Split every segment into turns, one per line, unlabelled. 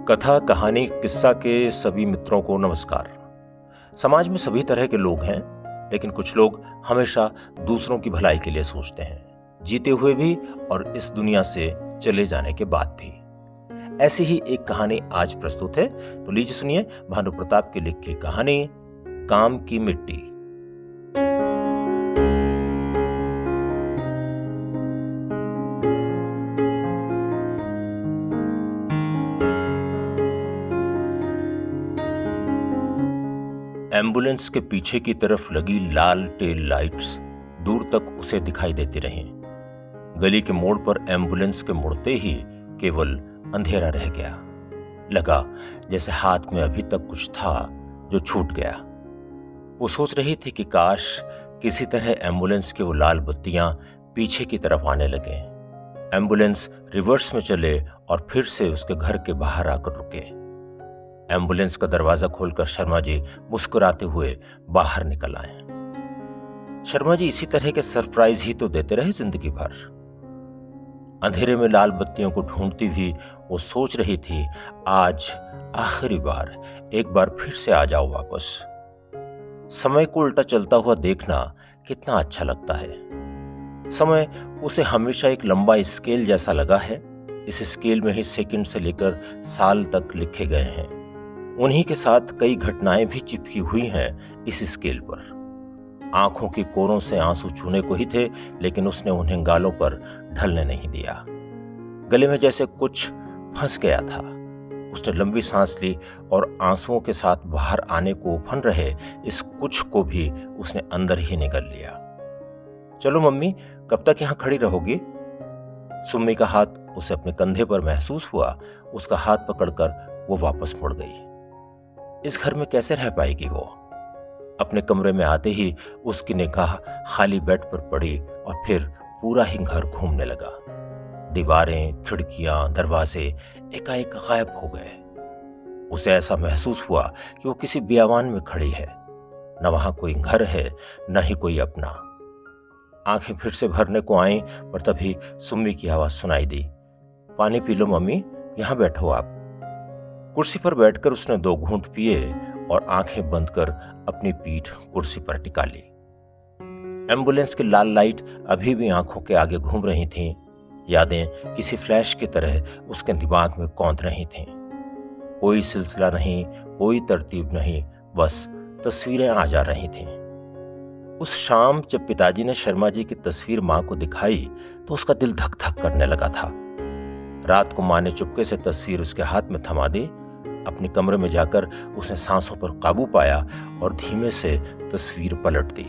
कथा, कहानी, किस्सा के सभी मित्रों को नमस्कार। समाज में सभी तरह के लोग हैं, लेकिन कुछ लोग हमेशा दूसरों की भलाई के लिए सोचते हैं, जीते हुए भी और इस दुनिया से चले जाने के बाद भी। ऐसी ही एक कहानी आज प्रस्तुत है, तो लीजिए सुनिए भानु प्रताप की लिखी कहानी काम की मिट्टी। एम्बुलेंस के पीछे की तरफ लगी लाल टेल लाइट्स दूर तक उसे दिखाई देती रहीं। गली के मोड़ पर एम्बुलेंस के मुड़ते ही केवल अंधेरा रह गया। लगा जैसे हाथ में अभी तक कुछ था जो छूट गया। वो सोच रही थी कि काश किसी तरह एम्बुलेंस की वो लाल बत्तियां पीछे की तरफ आने लगे, एम्बुलेंस रिवर्स में चले और फिर से उसके घर के बाहर आकर रुके। एम्बुलेंस का दरवाजा खोलकर शर्मा जी मुस्कुराते हुए बाहर निकल आए। शर्मा जी इसी तरह के सरप्राइज ही तो देते रहे जिंदगी भर। अंधेरे में लाल बत्तियों को ढूंढती हुई वो सोच रही थी, आज आखिरी बार एक बार फिर से आ जाओ वापस। समय को उल्टा चलता हुआ देखना कितना अच्छा लगता है। समय उसे हमेशा एक लंबा स्केल जैसा लगा है। इस स्केल में ही सेकंड से लेकर साल तक लिखे गए हैं। उन्हीं के साथ कई घटनाएं भी चिपकी हुई हैं इस स्केल पर। आंखों की कोरों से आंसू छूने को ही थे, लेकिन उसने उन्हें गालों पर ढलने नहीं दिया। गले में जैसे कुछ फंस गया था। उसने लंबी सांस ली और आंसुओं के साथ बाहर आने को उफन रहे इस कुछ को भी उसने अंदर ही निगल लिया। चलो मम्मी, कब तक यहां खड़ी रहोगी? सुम्मी का हाथ उसे अपने कंधे पर महसूस हुआ। उसका हाथ पकड़कर वो वापस मुड़ गई। इस घर में कैसे रह पाएगी वो? अपने कमरे में आते ही उसकी निगाह खाली बेड पर पड़ी और फिर पूरा ही घर घूमने लगा। दीवारें, खिड़कियां, दरवाजे एकाएक गायब हो गए। उसे ऐसा महसूस हुआ कि वो किसी बियावान में खड़ी है। न वहां कोई घर है, न ही कोई अपना। आंखें फिर से भरने को आईं, पर तभी सुम्मी की आवाज सुनाई दी, पानी पी लो मम्मी, यहां बैठो आप। कुर्सी पर बैठकर उसने 2 घूंट पिए और आंखें बंद कर अपनी पीठ कुर्सी पर टिका ली। एम्बुलेंस की लाल लाइट अभी भी आंखों के आगे घूम रही थीं। यादें किसी फ्लैश की तरह उसके दिमाग में कौंध रही थीं। कोई सिलसिला नहीं, कोई तरतीब नहीं, बस तस्वीरें आ जा रही थीं। उस शाम जब पिताजी ने शर्मा जी की तस्वीर मां को दिखाई तो उसका दिल धक धक करने लगा था। रात को मां ने चुपके से तस्वीर उसके हाथ में थमा दी। अपने कमरे में जाकर उसने सांसों पर काबू पाया और धीमे से तस्वीर पलट दी।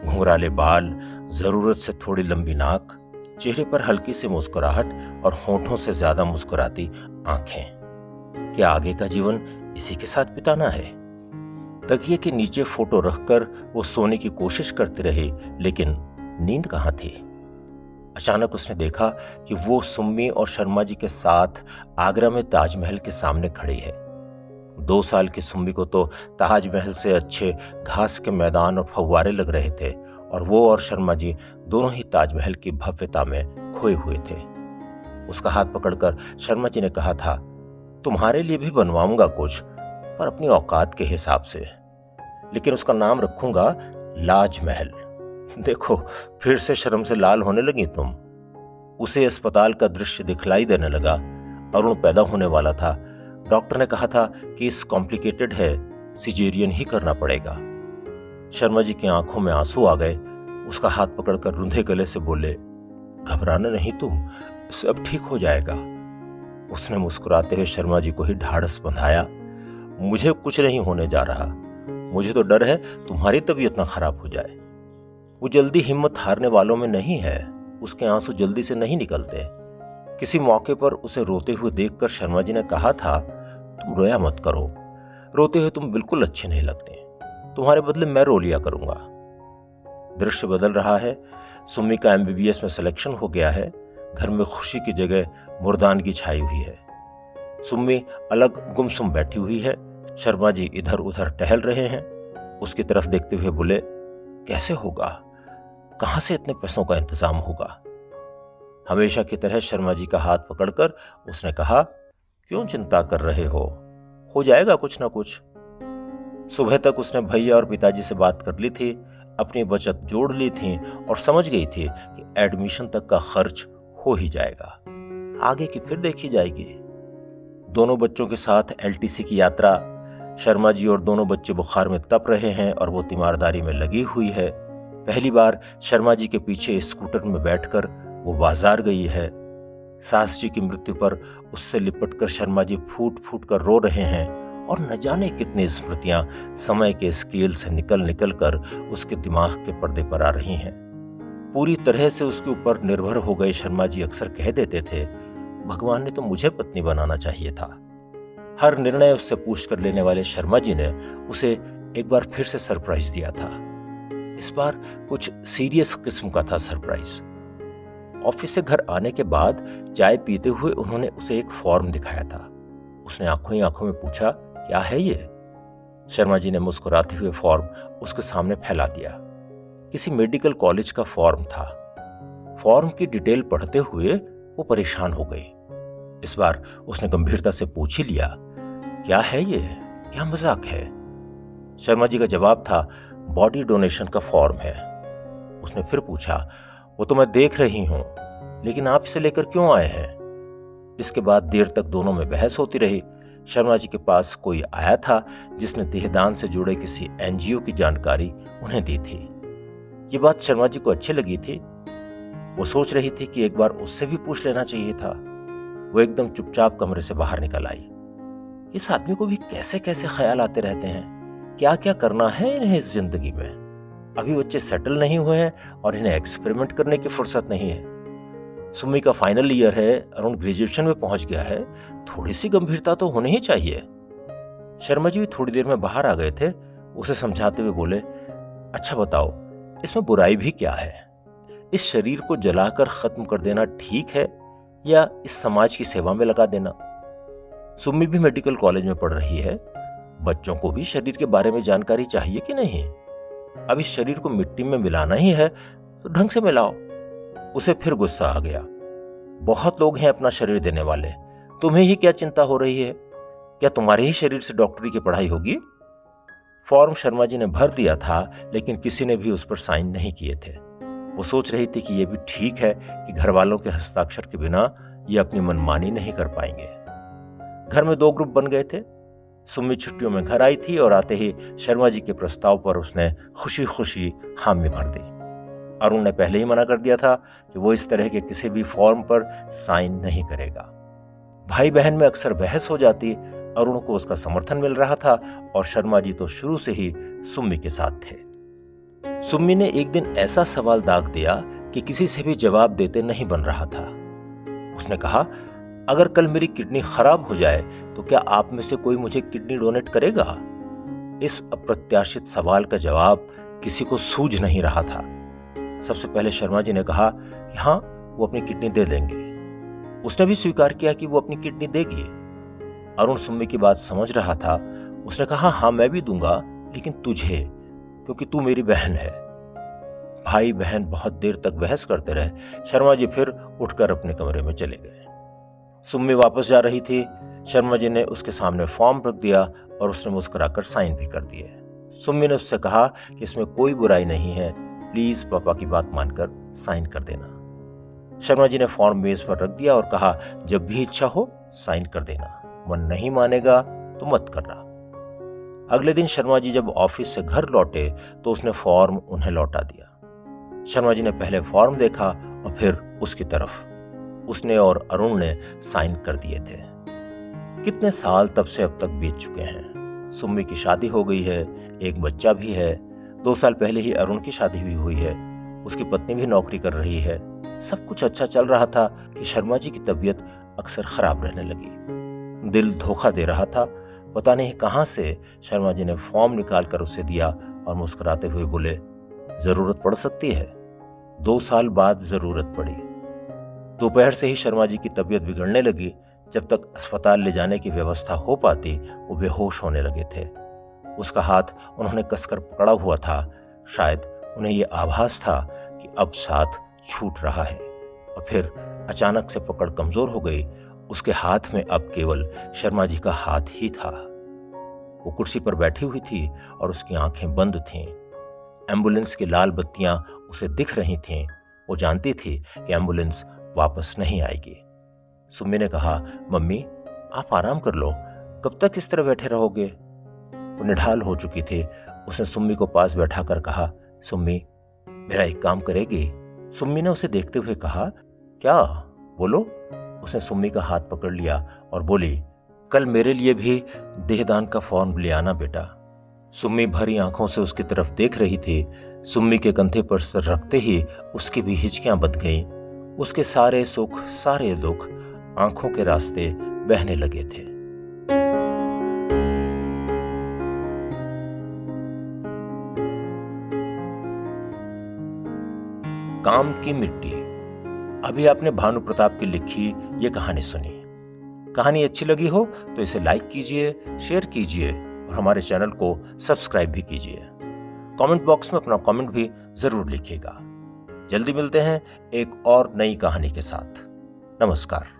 घुंघराले बाल, जरूरत से थोड़ी लंबी नाक, चेहरे पर हल्की सी मुस्कुराहट और होठों से ज्यादा मुस्कुराती आंखें। क्या आगे का जीवन इसी के साथ बिताना है? तकिए के नीचे फोटो रखकर वो सोने की कोशिश करती रही, लेकिन नींद कहाँ थी। अचानक उसने देखा कि वो सुम्मी और शर्मा जी के साथ आगरा में ताजमहल के सामने खड़ी है। 2 साल की सुम्मी को तो ताजमहल से अच्छे घास के मैदान और फव्वारे लग रहे थे, और वो और शर्मा जी दोनों ही ताजमहल की भव्यता में खोए हुए थे। उसका हाथ पकड़कर शर्मा जी ने कहा था, तुम्हारे लिए भी बनवाऊंगा कुछ, पर अपनी औकात के हिसाब से, लेकिन उसका नाम रखूंगा लाजमहल। देखो, फिर से शर्म से लाल होने लगी तुम। उसे अस्पताल का दृश्य दिखलाई देने लगा। अरुण पैदा होने वाला था। डॉक्टर ने कहा था कि इस कॉम्प्लिकेटेड है, सिजेरियन ही करना पड़ेगा। शर्मा जी की आंखों में आंसू आ गए। उसका हाथ पकड़कर रुंधे गले से बोले, घबराना नहीं तुम, सब ठीक हो जाएगा। उसने मुस्कुराते हुए शर्मा जी को ही ढाढ़स बंधाया। मुझे कुछ नहीं होने जा रहा, मुझे तो डर है तुम्हारी तबीयत ना खराब हो जाए। वो जल्दी हिम्मत हारने वालों में नहीं है। उसके आंसू जल्दी से नहीं निकलते। किसी मौके पर उसे रोते हुए देखकर शर्मा जी ने कहा था, तुम रोया मत करो, रोते हुए तुम बिल्कुल अच्छे नहीं लगते, तुम्हारे बदले मैं रो लिया करूंगा। दृश्य बदल रहा है। सुम्मी का MBBS में सिलेक्शन हो गया है। घर में खुशी की जगह मुर्दानगी छाई हुई है। सुम्मी अलग गुमसुम बैठी हुई है। शर्मा जी इधर उधर टहल रहे हैं। उसकी तरफ देखते हुए बोले, कैसे होगा, कहां से इतने पैसों का इंतजाम होगा? हमेशा की तरह शर्मा जी का हाथ पकड़कर उसने कहा, क्यों चिंता कर रहे हो जाएगा कुछ ना कुछ। सुबह तक उसने भैया और पिताजी से बात कर ली थी, अपनी बचत जोड़ ली थी और समझ गई थी कि एडमिशन तक का खर्च हो ही जाएगा, आगे की फिर देखी जाएगी। दोनों बच्चों के साथ एलटीसी की यात्रा। शर्मा जी और दोनों बच्चे बुखार में तप रहे हैं और वो तीमारदारी में लगी हुई है। पहली बार शर्मा जी के पीछे स्कूटर में बैठकर वो बाजार गई है। सास जी की मृत्यु पर उससे लिपटकर शर्मा जी फूट फूट कर रो रहे हैं और न जाने कितनी स्मृतियां समय के स्केल से निकल निकल कर उसके दिमाग के पर्दे पर आ रही हैं। पूरी तरह से उसके ऊपर निर्भर हो गए शर्मा जी अक्सर कह देते थे, भगवान ने तो मुझे पत्नी बनाना चाहिए था। हर निर्णय उससे पूछ कर लेने वाले शर्मा जी ने उसे एक बार फिर से सरप्राइज दिया था। इस बार कुछ सीरियस किस्म का था सरप्राइज। ऑफिस से घर आने के बाद चाय पीते हुए उन्होंने उसे एक फॉर्म दिखाया था। उसने आंखों ही आंखों में पूछा, क्या है ये? शर्मा जी ने मुस्कुराते हुए फॉर्म उसके सामने फैला दिया। किसी मेडिकल कॉलेज का फॉर्म था। फॉर्म की डिटेल पढ़ते हुए वो परेशान हो गई। इस बार उसने गंभीरता से पूछ ही लिया, क्या है ये? क्या मजाक है? शर्मा जी का जवाब था, बॉडी डोनेशन का फॉर्म है। उसने फिर पूछा, वो तो मैं देख रही हूं, लेकिन आप इसे लेकर क्यों आए हैं? इसके बाद देर तक दोनों में बहस होती रही। शर्मा जी के पास कोई आया था जिसने देहदान से जुड़े किसी एनजीओ की जानकारी उन्हें दी थी। ये बात शर्मा जी को अच्छी लगी थी। वो सोच रही थी कि एक बार उससे भी पूछ लेना चाहिए था। वो एकदम चुपचाप कमरे से बाहर निकल आई। इस आदमी को भी कैसे कैसे ख्याल आते रहते हैं, क्या क्या करना है इन्हें इस जिंदगी में। अभी बच्चे सेटल नहीं हुए हैं और इन्हें एक्सपेरिमेंट करने की फुर्सत नहीं है। सुम्मी का फाइनल ईयर है, अरुण ग्रेजुएशन में पहुंच गया है, थोड़ी सी गंभीरता तो होनी ही चाहिए। शर्मा जी भी थोड़ी देर में बाहर आ गए थे। उसे समझाते हुए बोले, अच्छा बताओ, इसमें बुराई भी क्या है? इस शरीर को जलाकर खत्म कर देना ठीक है या इस समाज की सेवा में लगा देना? सुम्मी भी मेडिकल कॉलेज में पढ़ रही है। बच्चों को भी शरीर के बारे में जानकारी चाहिए कि नहीं? अब इस शरीर को मिट्टी में मिलाना ही है तो ढंग से मिलाओ। उसे फिर गुस्सा आ गया। बहुत लोग हैं अपना शरीर देने वाले, तुम्हें ही क्या चिंता हो रही है? क्या तुम्हारे ही शरीर से डॉक्टरी की पढ़ाई होगी? फॉर्म शर्मा जी ने भर दिया था, लेकिन किसी ने भी उस पर साइन नहीं किए थे। वो सोच रही थी कि यह भी ठीक है कि घर वालों के हस्ताक्षर के बिना ये अपनी मनमानी नहीं कर पाएंगे। घर में 2 ग्रुप बन गए थे। सुम्मी छुट्टियों में घर आई थी और आते ही शर्मा जी के प्रस्ताव पर उसने खुशी खुशी हामी भर दी। अरुण ने पहले ही मना कर दिया था कि वो इस तरह के किसी भी फॉर्म पर साइन नहीं करेगा। भाई बहन में अक्सर बहस हो जाती। अरुण को उसका समर्थन मिल रहा था और शर्मा जी तो शुरू से ही सुम्मी के साथ थे। सुम्मी ने एक दिन ऐसा सवाल दाग दिया कि किसी से भी जवाब देते नहीं बन रहा था। उसने कहा, अगर कल मेरी किडनी खराब हो जाए तो क्या आप में से कोई मुझे किडनी डोनेट करेगा? इस अप्रत्याशित सवाल का जवाब किसी को सूझ नहीं रहा था। सबसे पहले शर्मा जी ने कहा कि हाँ, वो अपनी किडनी दे देंगे। उसने भी स्वीकार किया कि वो अपनी किडनी देगी। अरुण सुम्मी की बात समझ रहा था। उसने कहा, हाँ मैं भी दूंगा, लेकिन तुझे, क्योंकि तू मेरी बहन है। भाई बहन बहुत देर तक बहस करते रहे। शर्मा जी फिर उठकर अपने कमरे में चले गए। सुम्मी वापस जा रही थी। शर्मा जी ने उसके सामने फॉर्म रख दिया और उसने मुस्कुराकर साइन भी कर दिए। सुम्मी ने उससे कहा कि इसमें कोई बुराई नहीं है, प्लीज पापा की बात मानकर साइन कर देना। शर्मा जी ने फॉर्म मेज पर रख दिया और कहा, जब भी इच्छा हो साइन कर देना, मन नहीं मानेगा तो मत करना। अगले दिन शर्मा जी जब ऑफिस से घर लौटे तो उसने फॉर्म उन्हें लौटा दिया। शर्मा जी ने पहले फॉर्म देखा और फिर उसकी तरफ। उसने और अरुण ने साइन कर दिए थे। कितने साल तब से अब तक बीत चुके हैं। सुम्मी की शादी हो गई है, एक बच्चा भी है। 2 साल पहले ही अरुण की शादी भी हुई है। उसकी पत्नी भी नौकरी कर रही है। सब कुछ अच्छा चल रहा था कि शर्मा जी की तबीयत अक्सर खराब रहने लगी। दिल धोखा दे रहा था। पता नहीं कहां से शर्मा जी ने फॉर्म निकालकर उसे दिया और मुस्कुराते हुए बोले, जरूरत पड़ सकती है। 2 साल बाद जरूरत पड़ी। दोपहर से ही शर्मा जी की तबीयत बिगड़ने लगी। जब तक अस्पताल ले जाने की व्यवस्था हो पाती वो बेहोश होने लगे थे। उसका हाथ उन्होंने कसकर पकड़ा हुआ था। शायद उन्हें ये आभास था कि अब साथ छूट रहा है। और फिर अचानक से पकड़ कमजोर हो गई उसके हाथ में अब केवल शर्मा जी का हाथ ही था। वो कुर्सी पर बैठी हुई थी और उसकी आंखें बंद थीं। एम्बुलेंस की लाल बत्तियां उसे दिख रही थीं। वो जानती थी कि एम्बुलेंस वापस नहीं आएगी। सुम्मी ने कहा, मम्मी आप आराम कर लो, कब तक इस तरह बैठे रहोगे? वो निढाल हो चुकी थी। उसने सुम्मी को पास बैठाकर कहा, सुम्मी मेरा एक काम करेगी? सुम्मी ने उसे देखते हुए कहा, क्या? बोलो। उसने सुम्मी का हाथ पकड़ लिया और बोली, कल मेरे लिए भी देहदान का फॉर्म ले आना बेटा। सुम्मी भरी आंखों से उसकी तरफ देख रही थी। सुम्मी के कंधे पर सर रखते ही उसकी भी हिचकियां बंध गईं। उसके सारे सुख सारे दुख आंखों के रास्ते बहने लगे थे। काम की मिट्टी। अभी आपने भानु प्रताप की लिखी ये कहानी सुनी। कहानी अच्छी लगी हो तो इसे लाइक कीजिए, शेयर कीजिए और हमारे चैनल को सब्सक्राइब भी कीजिए। कमेंट बॉक्स में अपना कमेंट भी जरूर लिखिएगा। जल्दी मिलते हैं एक और नई कहानी के साथ। नमस्कार।